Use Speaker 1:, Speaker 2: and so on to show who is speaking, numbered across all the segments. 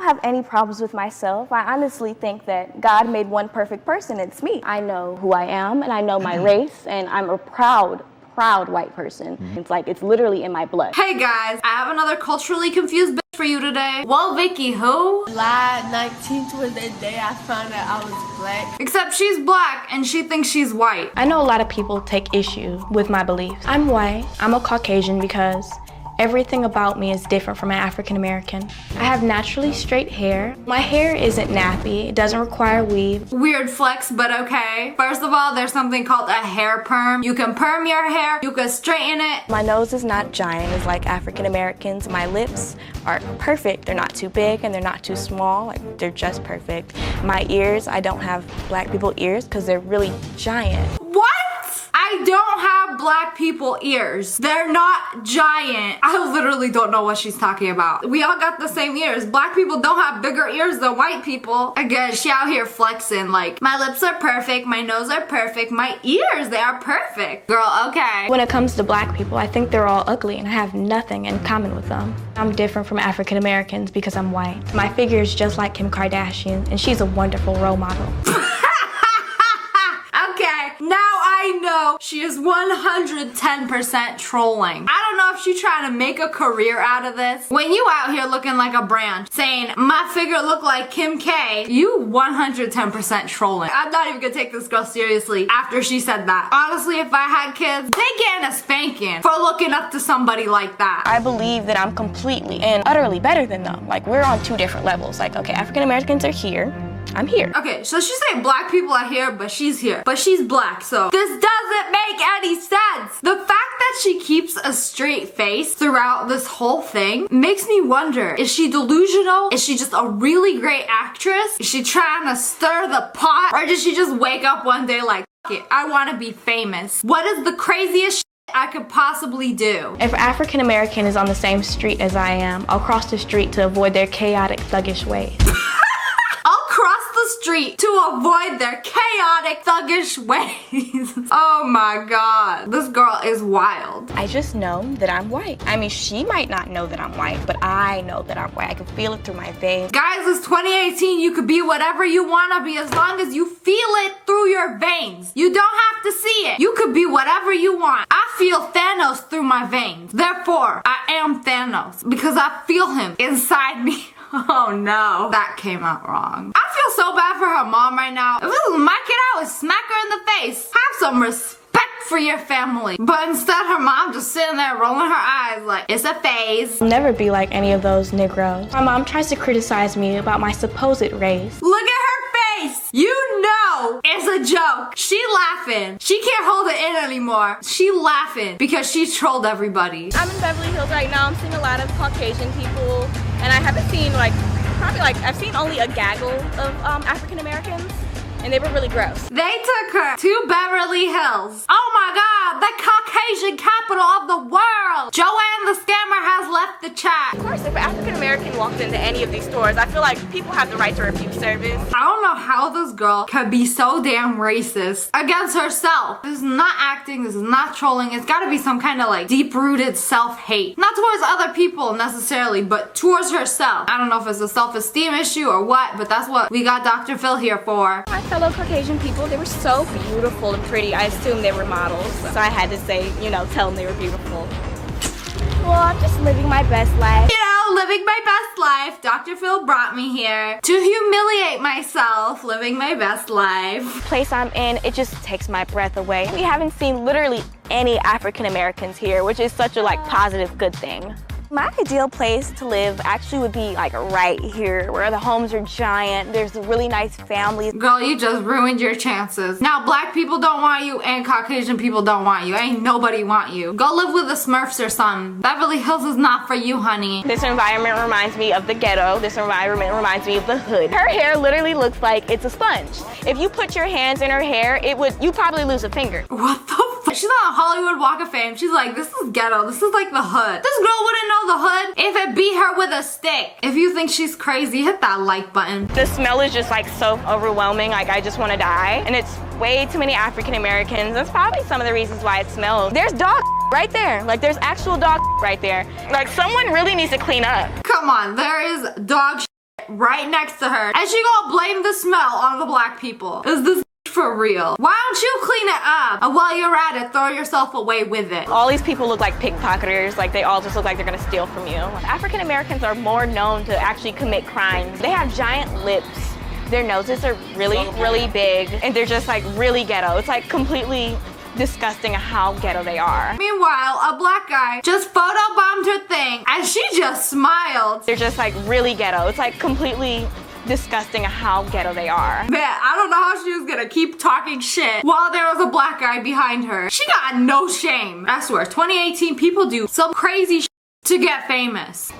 Speaker 1: have any problems with myself. I honestly think that God made one perfect person. It's me. I know who I am and I know my race, and I'm a proud white person. It's like, it's literally in my blood.
Speaker 2: Hey guys, I have another culturally confused bitch for you today. Well, Vicky, who?
Speaker 3: July 19th was the day I found out I was black.
Speaker 2: Except she's black and she thinks she's white.
Speaker 4: I know a lot of people take issue with my beliefs. I'm white. I'm a Caucasian because everything about me is different from an African American. I have naturally straight hair. My hair isn't nappy. It doesn't require weave.
Speaker 2: Weird flex, but okay. First of all, there's something called a hair perm. You can perm your hair, you can straighten it.
Speaker 4: My nose is not giant as like African Americans. My lips are perfect. They're not too big and they're not too small. Like, they're just perfect. My ears, I don't have black people ears because they're really giant.
Speaker 2: What? I don't have black people ears. They're not giant. I literally don't know what she's talking about. We all got the same ears. Black people don't have bigger ears than white people. Again, she out here flexing like, my lips are perfect, my nose are perfect, my ears, they are perfect. Girl, okay.
Speaker 4: When it comes to black people, I think they're all ugly and I have nothing in common with them. I'm different from African Americans because I'm white. My figure is just like Kim Kardashian and she's a wonderful role model.
Speaker 2: Okay, now I know she is 110% trolling. I don't know if she's trying to make a career out of this. When you out here looking like a brand, saying my figure look like Kim K, you 110% trolling. I'm not even gonna take this girl seriously after she said that. Honestly, if I had kids, they getting a spanking for looking up to somebody like that.
Speaker 4: I believe that I'm completely and utterly better than them. Like, we're on two different levels. Like, okay, African Americans are here. I'm here.
Speaker 2: Okay, so she's saying black people are here, but she's here. But she's black, so this doesn't make any sense. The fact that she keeps a straight face throughout this whole thing makes me wonder, is she delusional? Is she just a really great actress? Is she trying to stir the pot? Or did she just wake up one day like, F it, I want to be famous? What is the craziest shit I could possibly do?
Speaker 4: If an African American is on the same street as I am, I'll cross the street to avoid their chaotic, thuggish ways.
Speaker 2: Street to avoid their chaotic, thuggish ways. Oh my god. This girl is wild.
Speaker 4: I just know that I'm white. I mean, she might not know that I'm white, but I know that I'm white. I can feel it through my veins.
Speaker 2: Guys, it's 2018. You could be whatever you want to be as long as you feel it through your veins. You don't have to see it. You could be whatever you want. I feel Thanos through my veins. Therefore, I am Thanos because I feel him inside me. Oh no, that came out wrong. I feel so bad for her mom right now. If this was my kid, I would smack her in the face. Have some respect for your family. But instead, her mom just sitting there rolling her eyes like, it's a phase.
Speaker 4: I'll never be like any of those Negroes. My mom tries to criticize me about my supposed race.
Speaker 2: Look at her face. You know it's a joke. She laughing. She can't hold it in anymore. She laughing because she trolled everybody.
Speaker 1: I'm in Beverly Hills right now. I'm seeing a lot of Caucasian people. And I haven't seen I've seen only a gaggle of African Americans, and they were really gross.
Speaker 2: They took her to Beverly Hills. Oh my god, the Caucasian capital of the world. Joanne the scammer has left the chat.
Speaker 1: Of course, if an African American walked into any of these stores, I feel like people have the right to refuse service.
Speaker 2: I don't know how this girl could be so damn racist against herself. This is not acting, this is not trolling. It's gotta be some kind of like deep-rooted self-hate. Not towards other people necessarily, but towards herself. I don't know if it's a self-esteem issue or what, but that's what we got Dr. Phil here for.
Speaker 1: My fellow Caucasian people, they were so beautiful and pretty. I assumed they were models, so I had to say, tell them they were beautiful. Well, I'm just living my best life.
Speaker 2: Living my best life. Dr. Phil brought me here to humiliate myself, living my best life.
Speaker 1: The place I'm in, it just takes my breath away. We haven't seen literally any African Americans here, which is such a positive, good thing. My ideal place to live actually would be right here, where the homes are giant, there's really nice families.
Speaker 2: Girl, you just ruined your chances. Now black people don't want you and Caucasian people don't want you. Ain't nobody want you. Go live with the Smurfs or something. Beverly Hills is not for you, honey.
Speaker 1: This environment reminds me of the ghetto. This environment reminds me of the hood. Her hair literally looks like it's a sponge. If you put your hands in her hair, you'd probably lose a finger.
Speaker 2: What the fuck? She's on a Hollywood Walk of Fame. She's like, this is ghetto. This is like the hood. This girl wouldn't know the hood if it beat her with a stick. If you think she's crazy, hit that like button.
Speaker 1: The smell is just so overwhelming. I just want to die. And it's way too many African Americans. That's probably some of the reasons why it smells. There's dog right there. There's actual dog right there. Someone really needs to clean up.
Speaker 2: Come on, there is dog right next to her, and she gonna blame the smell on the black people. Is this for real? Why don't you clean it up? And while you're at it, throw yourself away with it.
Speaker 1: All these people look like pickpocketers, like they all just look like they're gonna steal from you. African Americans are more known to actually commit crimes. They have giant lips. Their noses are really, really big, and they're just like really ghetto. It's like completely disgusting how ghetto they are.
Speaker 2: Meanwhile, a black guy just photobombed her thing, and she just smiled.
Speaker 1: They're just like really ghetto. It's like completely disgusting how ghetto they are.
Speaker 2: Man, I don't know how she was gonna keep talking shit while there was a black guy behind her. She got no shame. I swear, 2018 people do some crazy shit to get famous.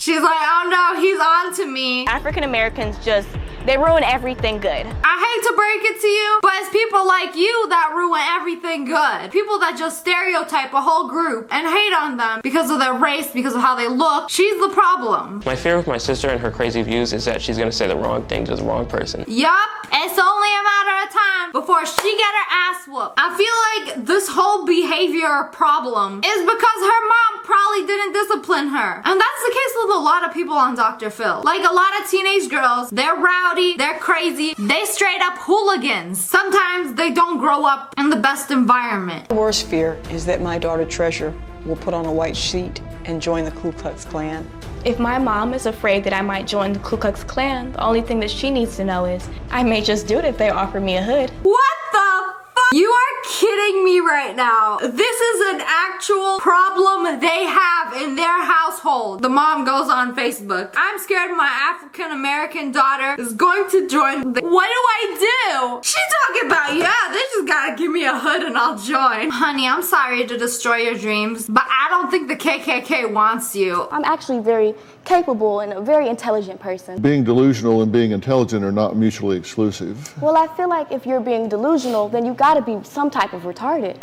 Speaker 2: She's like, oh no, he's on to me.
Speaker 1: African Americans just, they ruin everything good.
Speaker 2: I hate to break it to you, but it's people like you that ruin everything good. People that just stereotype a whole group and hate on them because of their race, because of how they look. She's the problem.
Speaker 5: My fear with my sister and her crazy views is that she's gonna say the wrong thing to the wrong person.
Speaker 2: Yup, it's only a matter of time before she get her ass whooped. I feel like this whole behavior problem is because her mom probably didn't discipline her. And that's the case with a lot of people on Dr. Phil. Like a lot of teenage girls, they're rowdy, they're crazy, they straight up hooligans. Sometimes they don't grow up in the best environment.
Speaker 6: The worst fear is that my daughter Treasure will put on a white sheet and join the Ku Klux Klan.
Speaker 4: If my mom is afraid that I might join the Ku Klux Klan, the only thing that she needs to know is I may just do it if they offer me a hood.
Speaker 2: What the fuck? You are kidding me right now. This is an actual problem they have in their household. The mom goes on Facebook. I'm scared my African American daughter is going to join the... What do I do? She's talking about, yeah, they just gotta give me a hood and I'll join. Honey, I'm sorry to destroy your dreams, but I don't think the KKK wants you.
Speaker 1: I'm actually very capable and a very intelligent person.
Speaker 7: Being delusional and being intelligent are not mutually exclusive.
Speaker 1: Well, I feel like if you're being delusional, then you gotta be some type of retarded.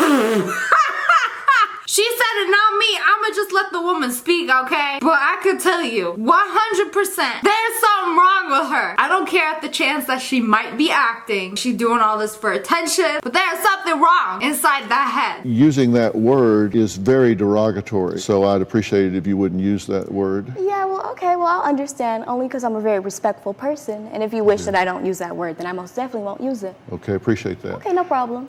Speaker 2: She said it, not me. I'ma just let the woman speak, okay? But I could tell you, 100%, there's something wrong with her. I don't care at the chance that she might be acting. She's doing all this for attention, but there's something wrong inside that head.
Speaker 7: Using that word is very derogatory, so I'd appreciate it if you wouldn't use that word.
Speaker 1: Yeah, well, okay, well, I'll understand, only because I'm a very respectful person, and if you wish that I don't use that word, then I most definitely won't use it.
Speaker 7: Okay, appreciate that.
Speaker 1: Okay, no problem.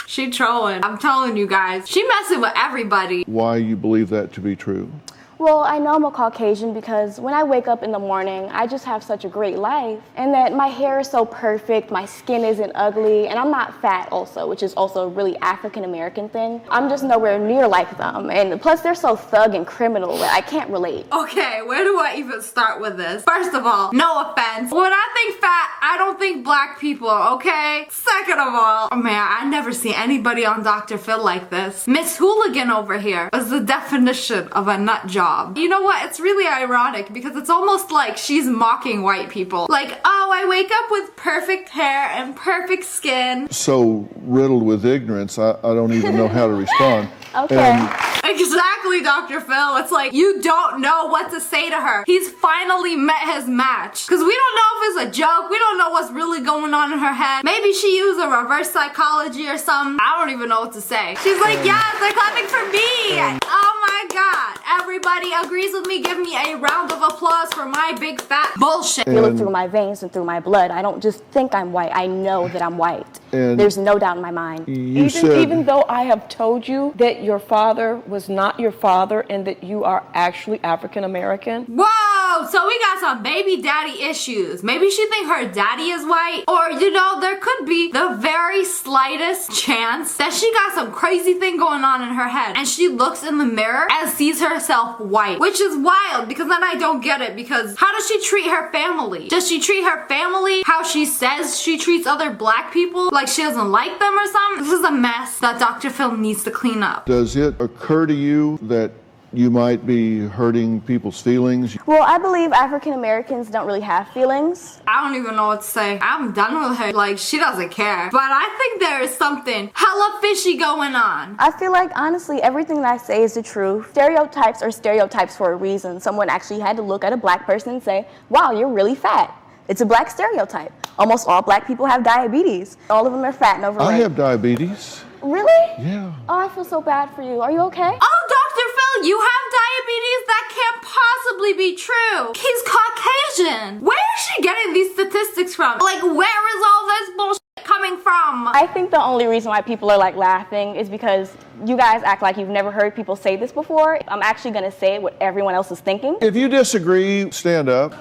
Speaker 2: She trolling. I'm telling you guys. She messing with everybody.
Speaker 7: Why you believe that to be true?
Speaker 1: Well, I know I'm a Caucasian because when I wake up in the morning, I just have such a great life. And that my hair is so perfect, my skin isn't ugly, and I'm not fat also, which is also a really African-American thing. I'm just nowhere near like them. And plus, they're so thug and criminal that I can't relate.
Speaker 2: Okay, where do I even start with this? First of all, no offense. When I think fat, I don't think black people, okay? Second of all, oh man, I never seen anybody on Dr. Phil like this. Miss Hooligan over here is the definition of a nut job. You know what? It's really ironic because it's almost like she's mocking white people. Like, oh, I wake up with perfect hair and perfect skin.
Speaker 7: So riddled with ignorance, I don't even know how to respond.
Speaker 1: Okay.
Speaker 2: Exactly, Dr. Phil. It's like you don't know what to say to her. He's finally met his match. Because we don't know if it's a joke. We don't know what's really going on in her head. Maybe she used a reverse psychology or something. I don't even know what to say. She's like, yes, they're clapping for me. Oh my God. Everybody agrees with me. Give me a round of applause for my big fat bullshit.
Speaker 1: You look through my veins and through my blood. I don't just think I'm white. I know that I'm white.
Speaker 7: And
Speaker 1: there's no doubt in my mind.
Speaker 8: Even though I have told you that your father was not your father and that you are actually African American.
Speaker 2: Whoa, so we got some baby daddy issues. Maybe she think her daddy is white, or you know, there could be the very slightest chance that she got some crazy thing going on in her head and she looks in the mirror and sees herself white, which is wild because then I don't get it, because how does she treat her family? Does she treat her family how she says she treats other black people? Like she doesn't like them or something? This is a mess that Dr. Phil needs to clean up.
Speaker 7: does it occur to you that you might be hurting people's feelings?
Speaker 1: Well, I believe African Americans don't really have feelings.
Speaker 2: I don't even know what to say. I'm done with her. Like, she doesn't care. But I think there is something hella fishy going on.
Speaker 1: I feel like, honestly, everything that I say is the truth. Stereotypes are stereotypes for a reason. Someone actually had to look at a black person and say, wow, you're really fat. It's a black stereotype. Almost all black people have diabetes. All of them are fat and overweight.
Speaker 7: I have diabetes.
Speaker 1: Really?
Speaker 7: Yeah.
Speaker 1: Oh, I feel so bad for you. Are you okay?
Speaker 2: Oh, Dr. Phil, you have diabetes? That can't possibly be true. He's Caucasian. Where is she getting these statistics from? Like, where is all this bullshit coming from?
Speaker 1: I think the only reason why people are like laughing is because you guys act like you've never heard people say this before. I'm actually gonna say what everyone else is thinking.
Speaker 7: If you disagree, stand up.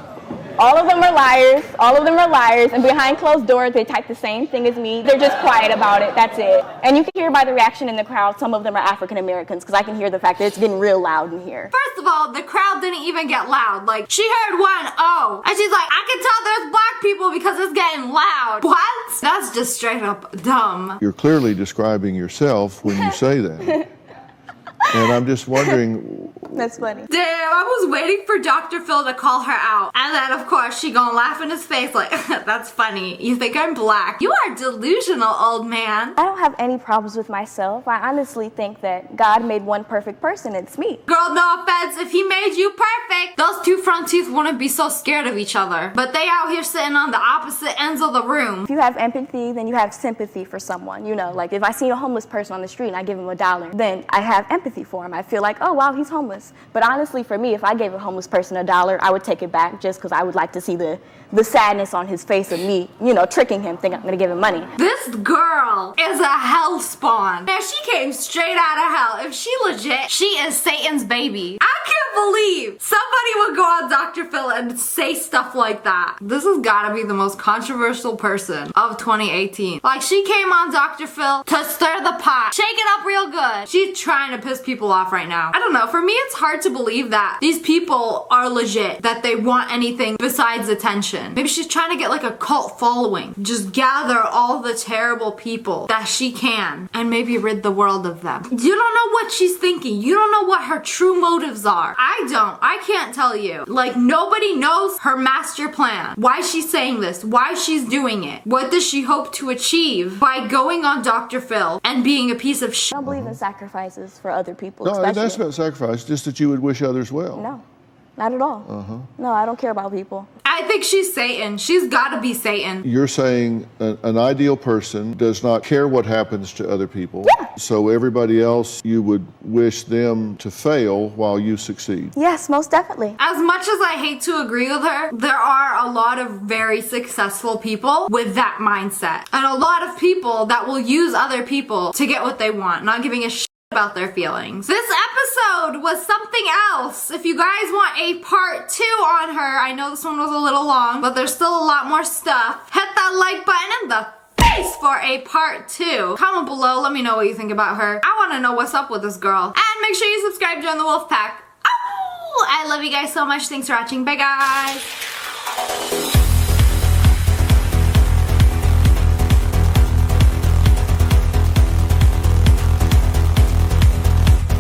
Speaker 1: All of them are liars. All of them are liars. And behind closed doors, they type the same thing as me. They're just quiet about it. That's it. And you can hear by the reaction in the crowd, some of them are African Americans, because I can hear the fact that it's getting real loud in here.
Speaker 2: First of all, the crowd didn't even get loud. Like, she heard one oh, and she's like, I can tell there's black people because it's getting loud. What? That's just straight up dumb.
Speaker 7: You're clearly describing yourself when you say that. And I'm just wondering.
Speaker 1: That's funny.
Speaker 2: Damn, I was waiting for Dr. Phil to call her out. And then, of course, she gonna laugh in his face like, that's funny. You think I'm black? You are delusional, old man.
Speaker 1: I don't have any problems with myself. I honestly think that God made one perfect person. It's me.
Speaker 2: Girl, no offense. If he made you perfect, those two front teeth wouldn't be so scared of each other. But they out here sitting on the opposite ends of the room.
Speaker 1: If you have empathy, then you have sympathy for someone. You know, like if I see a homeless person on the street and I give him $1, then I have empathy for him. I feel like, oh wow, he's homeless. But honestly, for me, if I gave a homeless person $1, I would take it back just because I would like to see the sadness on his face of me, you know, tricking him, thinking I'm gonna give him money.
Speaker 2: This girl is a hell spawn. Now she came straight out of hell. If she legit, she is Satan's baby. I can't believe somebody would go on Dr. Phil and say stuff like that. This has gotta be the most controversial person of 2018. Like, she came on Dr. Phil to stir the pot, shake it up real good. She's trying to piss people off right now. I don't know, for me it's hard to believe that these people are legit, that they want anything besides attention. Maybe she's trying to get like a cult following. Just gather all the terrible people that she can and maybe rid the world of them. You don't know what she's thinking. You don't know what her true motives are. I don't. I can't tell you. Like, nobody knows her master plan. Why she's saying this. Why she's doing it. What does she hope to achieve by going on Dr. Phil and being a piece of shit?
Speaker 1: I don't believe in sacrifices for other people.
Speaker 7: No,
Speaker 1: especially.
Speaker 7: that's not sacrifice, just that you would wish others well.
Speaker 1: No, not at all. No, I don't care about people.
Speaker 2: I think she's Satan. She's gotta be Satan.
Speaker 7: You're saying an ideal person does not care what happens to other people.
Speaker 1: Yeah.
Speaker 7: So everybody else, you would wish them to fail while you succeed.
Speaker 1: Yes, most definitely.
Speaker 2: As much as I hate to agree with her, there are a lot of very successful people with that mindset. And a lot of people that will use other people to get what they want, not giving a shit about their feelings. This episode was something else. If you guys want a part 2 on her, I know this one was a little long, but there's still a lot more stuff. Hit that like button in the face for a part 2. Comment below, let me know what you think about her. I want to know what's up with this girl. And make sure you subscribe, join the wolf pack. Oh, I love you guys so much. Thanks for watching. Bye guys.